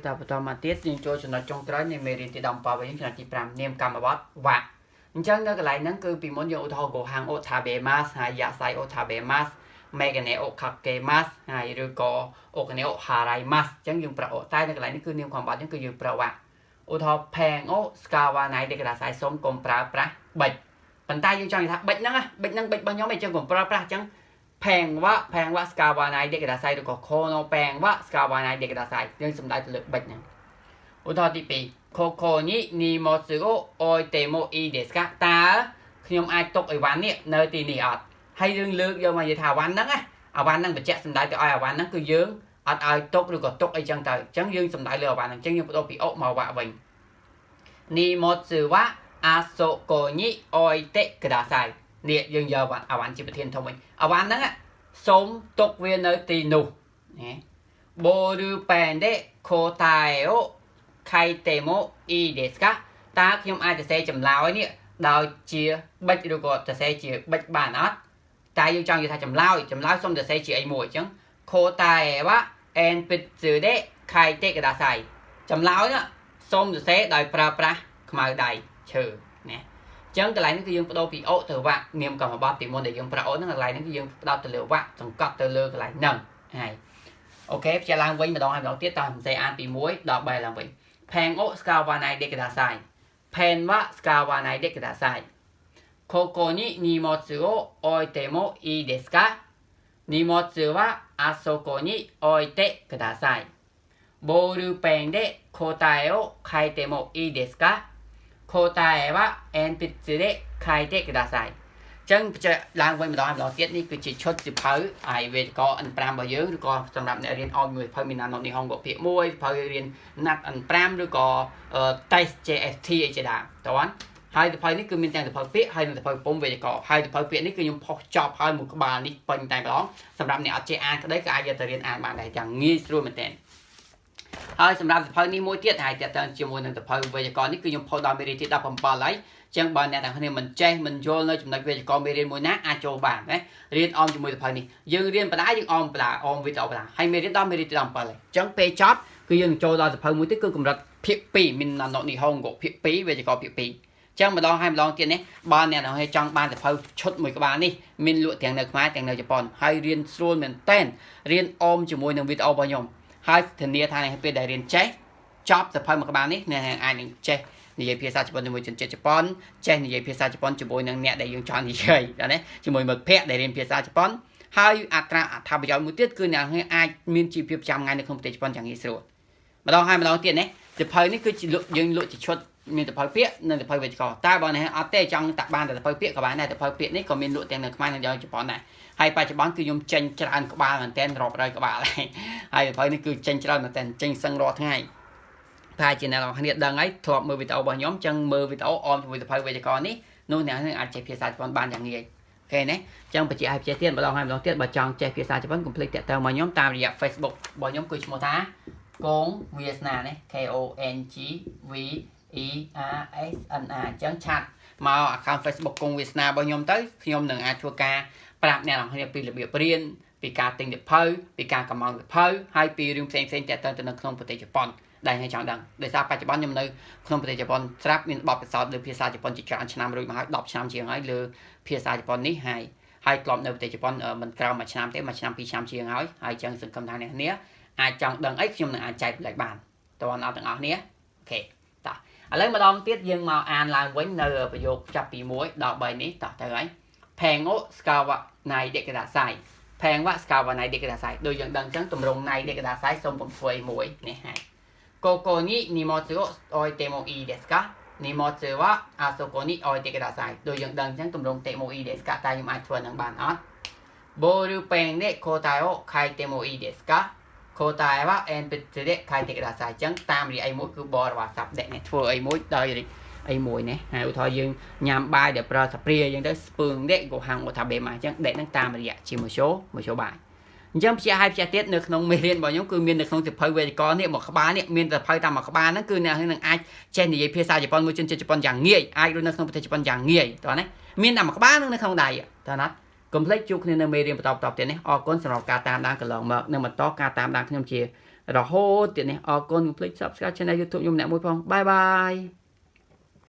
តបន្តមកទៀតយើងចូលចំណុចចុងក្រោយនៃមេរៀនទី17វិញចំណុចទី5នាមកម្មបត្តិវៈអញ្ចឹងនៅកន្លែងហ្នឹងគឺពីមុនយើងឧទាហរណ៍ go hang otabemas ហើយយ៉ាសៃ otabemas megane okakemas ហើយឬក៏ okane oharaimas អញ្ចឹងយើងប្រើអូតែនៅកន្លែងនេះគឺនាមកម្មបត្តិហ្នឹងគឺយើងប្រើវៈឧទាហរណ៍ phang o skawanai ដែលគេថាស្អីសូមកុំប្រើប្រាស់បិចប៉ុន្តែយើងចង់និយាយថាបិចហ្នឹងបិចរបស់ខ្ញុំអញ្ចឹងកុំប្រើប្រាស់អញ្ចឹងphang wa skawanai ដែលគេថាស្អីឬក៏ kono phang wa skawanai ដែលគេថាស្អីយើងសំដៅទៅលើបិចហ្នឹងឧទាហរណ៍ទី2 koko ni nimotsu o oite mo ii desu ka តើខ្ញុំអាចទុកអីវ៉ាន់នេះនៅទីនេះអត់ហើយយើងលើកយកមកនិយាយថាអវ៉ាន់ហ្នឹងអវ៉ាន់ហ្នឹងបញ្ជាក់សំដៅទៅឲ្យអវ៉ាន់ហ្នឹងគឺយើងអត់ឲ្យទុកឬក៏ទុកអីចឹងទៅអញ្ចឹងយើងសំដៅលើអវ៉ាន់ហ្នឹងអញ្ចឹងយើងបដូរពីអុមកវ៉ាវិញ nimotsu wa asoko ni oite kudasai នេះយើងយកអវ៉ាន់ជាប្រធានធំវិញអវ៉ាន់ហ្នឹងសូមទុកវានៅទីនោះណា boru pen de kotae o kaitemo ii desu ka តើខ្ញុំអាចសរសេរចម្លើយនេះដោយជាបិចឬក៏សរសេរជាបិចបានអត់តែយើងចង់និយាយថាចម្លើយសូមសរសេរជាអីមួយអញ្ចឹង kotae wa enpitsu de kaite kudasai ចម្លើយនោះសូមសរសេរដោយប្រើប្រាស់ខ្មៅដៃឈើណាអញ្ចឹងកន្លែងនេះគឺយើងបដូរពីអូទៅវ៉ានាមកម្មបត្តិពីមុនដែលយើងប្រើអូហ្នឹងកន្លែងនេះគឺយើងផ្ដោតទៅលើវ៉ាសង្កត់ទៅលើកន្លែងហ្នឹងហើយអូខេផ្សាយឡើងវិញម្ដងហើយម្ដងទៀតតើសរសេរអានពី1ដល់3ឡើងវិញ phang o skawanai de kudasai pen wa skawanai de kudasai koko ni nimotsu o oite mo ii desu ka nimotsu wa asoko ni oite kudasai ball pen de kotae o kaite mo ii desu ka kotae wa enpitsu de kaite kudasai ចឹងឡើងវិញម្ដងទៀតនេះគឺជាឈុតសិភៅហើយវេទិកា N5 របស់យើងឬក៏សម្រាប់អ្នករៀនអមមួយសិភៅមានណាត់នេះហងពាក្យ1សិភៅរៀនណាត់ N5 ឬក៏ test JST អីជាដើមតើហើយសិភៅនេះគឺមានទាំងសិភៅពាក្យហើយនិងសិភៅពុំវេទិកាហើយសិភៅពាក្យនេះគឺខ្ញុំផុសចប់ហើយមួយក្បាលនេះពេញតែម្ដងសម្រាប់អ្នកអត់ចេះអានក្តីក៏អាចយកទៅរៀនអានបានដែរយ៉ាងងាយស្រួលមែនទែនហើយសម្រាប់សិភៅនេះមួយទៀតហើយតើតើជាមួយនឹងសិភៅវេទិកានេះគឺខ្ញុំផុសដល់មេរៀនទី17ហើយចឹងបើអ្នកទាំងគ្នាមិនចេះមិនយល់នៅចំណុចវេទិកាមេរៀនមួយណាអាចចូលបានណារៀនអមជាមួយសិភៅនេះយើងរៀនបណ្ដាយើងអមបណ្ដាអមវីដេអូបណ្ដាហើយមេរៀនដល់មេរៀនទី17ហើយចឹងពេលចប់គឺយើងចូលដល់សិភៅមួយទៀតគឺកម្រិតភាគ2មានណាត់នេះហងភាគ2វេទិកាភាគ2ចឹងម្ដងហើយម្ដងទៀតនេះបើអ្នកទាំងគ្នាចង់បានសិភៅឈុតមួយក្បាលនេះមានលក់ទាំងនៅខ្មែរទាំងនៅជប៉ុនហើយរៀនស្រួលមែនតែនរៀនអមជាមួយនឹងវីដេអូរបស់ខ្ញុំហើយធានាថានៅពេលដែលរៀនចេះចប់សិភៅមួយក្បាលនេះអ្នកអាចនឹងចេះនិយាយភាសាជប៉ុនជាមួយជនជាតិជប៉ុនចេះនិយាយភាសាជប៉ុនជាមួយនឹងអ្នកដែលយើងចង់និយាយណាជាមួយមិត្តភ័ក្តិដែលរៀនភាសាជប៉ុនហើយអត្ថប្រយោជន៍មួយទៀតគឺអ្នកអាចមានជីវភាពប្រចាំថ្ងៃនៅក្នុងប្រទេសជប៉ុនយ៉ាងងាយស្រួលម្ដងហើយម្ដងទៀតណាសិភៅនេះគឺជាយើងលក់ជាឈុតមានសិភៅពាក្យនិងសិភៅវេទិកាតែបើអ្នកអត់ទេចង់តាក់បានតែសិភៅពាក្យក៏បានដែរសិភៅពាក្យនេះក៏មានលក់ទាំងនៅខ្មែរនិងនៅជប៉ុនដែរហើយបច្ចុប្បន្នគឺខ្ញុំចេញច្រើនក្បាលមែនទែនរាប់រយក្បាលហើយសិភៅនេះគឺចេញច្រើនមែនទែនចេញសឹងរាល់ថ្ងៃតែជាអ្នកនរគ្នាដឹងហើយធ្លាប់មើលវីដេអូរបស់ខ្ញុំចឹងមើលវីដេអូអមជាមួយសិភៅវេទិកានេះនោះអ្នកនឹងអាចចេះភាសាជប៉ុនបានយ៉ាងងាយអូខេណាចឹងបញ្ជាក់ឲ្យចេះទៀតម្ដងហើយម្ដងទៀតបើចង់ចេះភាសាជប៉ុនកុំភ្លេចតាក់ទងមកខ្ញុំតាមរយៈ Facebook របស់ខ្ញុំគឺឈ្មោះថាកងវាសនាណា KONGVERSNA ចឹងឆាតមក account Facebook កងវាសនារបស់ខ្ញុំទៅខ្ញុំនឹងអាចធ្វើការប្រាប់អ្នកនរគ្នាពីរបៀបរៀនពីការទិញសិភៅពីការកម្មង់សិភៅហើយពីរឿងផ្សេងៗតាក់ទងទៅនៅក្នុងប្រទេសជប៉ុនដែលខ្ញុំចង់ដឹងដោយសារបច្ចុប្បន្នខ្ញុំនៅក្នុងប្រទេសជប៉ុនស្រាប់មានបទពិសោធន៍លើភាសាជប៉ុនជាច្រើនឆ្នាំរួចមកហើយ10ឆ្នាំជាងហើយលើភាសាជប៉ុននេះហើយធ្លាប់នៅប្រទេសជប៉ុនមិនក្រោមមួយឆ្នាំទេមួយឆ្នាំ2ឆ្នាំជាងហើយចឹងសង្ឃឹមថាអ្នកនាងអាចចង់ដឹងអីខ្ញុំនឹងអាចចែករំលែកបានតើអត់ទាំងអស់គ្នាអូខេតោះឥឡូវម្ដងទៀតយើងមកអានឡើងវិញនៅប្រយោគចាប់ពី1ដល់3នេះតោះទៅហើយ Pengo skawanai de kudasai Pengo skawanai de kudasai ដូចយើងដឹងចឹងទម្រង់ nai de kudasai សូមកុំធ្វើអីមួយនេះហើយ Koko ni nimotsu o oite mo ii desu ka Nimotsu wa asoko ni oite kudasai ដូចយើងដឹងចឹងទម្រង់ te mo ii desu ka តើខ្ញុំអាចធ្វើនឹងបានអត់ Ball pen de kotae o kaite mo ii desu ka Kotae wa enpitsu de kaite kudasai ចឹងតាមរយៈអីមួយគឺបរិវារស័ព្ទ អ្នកធ្វើអីមួយដោយអីមួយណាហើយឧទាហរណ៍យើងញ៉ាំបាយដែលប្រើសាព្រាអញ្ចឹងទៅស្ពើងដេក go hang otabema អញ្ចឹងដេកហ្នឹងតាមរយៈជាមួយshowបាយអញ្ចឹងផ្ទះឲ្យផ្ទះទៀតនៅក្នុងមេរៀនរបស់ខ្ញុំគឺមាននៅក្នុងសិភៅវេទិកានេះមួយក្បាលនេះមានសិភៅតាមមួយក្បាលហ្នឹងគឺអ្នកនឹងអាចចេះនិយាយភាសាជប៉ុនមួយជនជាតិជប៉ុនយ៉ាងងាយអាចរស់នៅក្នុងប្រទេសជប៉ុនយ៉ាងងាយតោះណាមានតែមួយក្បាលនៅក្នុងដៃតើណាកុំភ្លេចជួបគ្នានៅមេរៀនបន្តទៀតនេះអរគុណសម្រាប់ការតាមដានកន្លងមកនឹងបន្តការតាមដានខ្ញុំជា រហូតទៀតនេះអរគុណកុំភ្លេច Subscribe Channel YouTube ខ្ញុំអ្នកមួយផងបាយបាយ